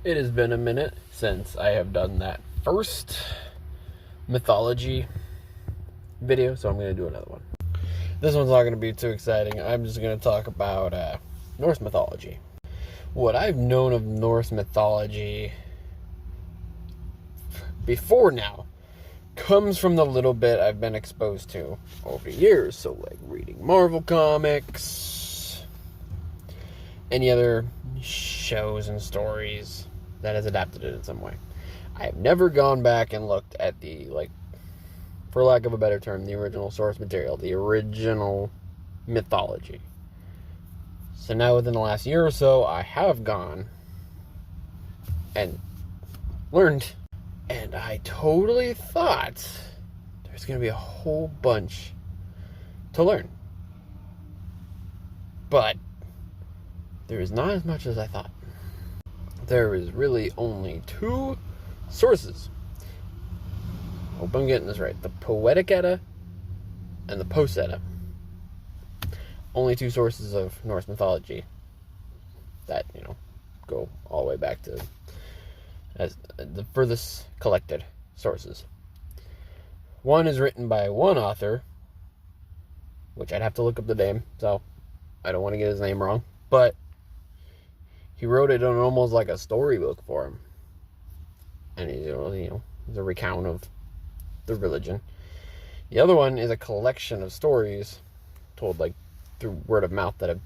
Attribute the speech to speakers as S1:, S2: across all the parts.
S1: It has been a minute since I have done that first mythology video, so I'm going to do another one. This one's not going to be too exciting. I'm just going to talk about Norse mythology. What I've known of Norse mythology before now comes from the little bit I've been exposed to over the years. So, like reading Marvel comics, any other shows and stories that has adapted it in some way. I have never gone back and looked at the, for lack of a better term, the original source material, the original mythology. So now within the last year or so, I have gone and learned, and I totally thought there's going to be a whole bunch to learn. But there is not as much as I thought. There is really only two sources. Hope I'm getting this right. The Poetic Edda and the Post Edda. Only two sources of Norse mythology that, go all the way back to as the furthest collected sources. One is written by one author, which I'd have to look up the name, so I don't want to get his name wrong, but he wrote it on almost like a storybook for him. And he's a recount of the religion. The other one is a collection of stories told through word of mouth that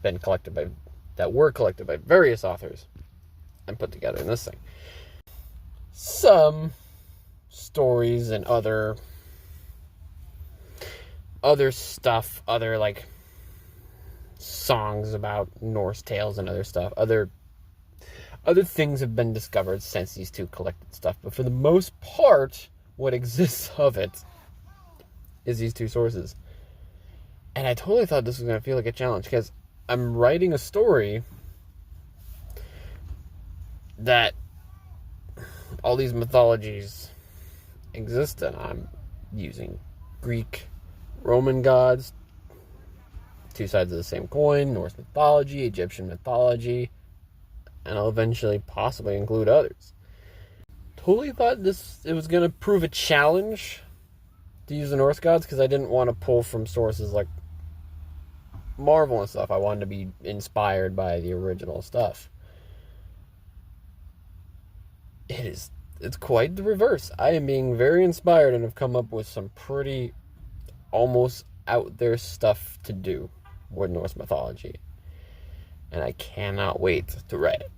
S1: were collected by various authors and put together in this thing. Some stories and other stuff, other songs about Norse tales and other stuff, other things have been discovered since these two collected stuff, but for the most part, what exists of it is these two sources. And I totally thought this was going to feel like a challenge, because I'm writing a story that all these mythologies exist in. I'm using Greek, Roman gods, two sides of the same coin, Norse mythology, Egyptian mythology, and I'll eventually possibly include others. Totally thought it was going to prove a challenge to use the Norse gods, because I didn't want to pull from sources like Marvel and stuff. I wanted to be inspired by the original stuff. It's quite the reverse. I am being very inspired and have come up with some pretty almost out there stuff to do with Norse mythology. And I cannot wait to write it.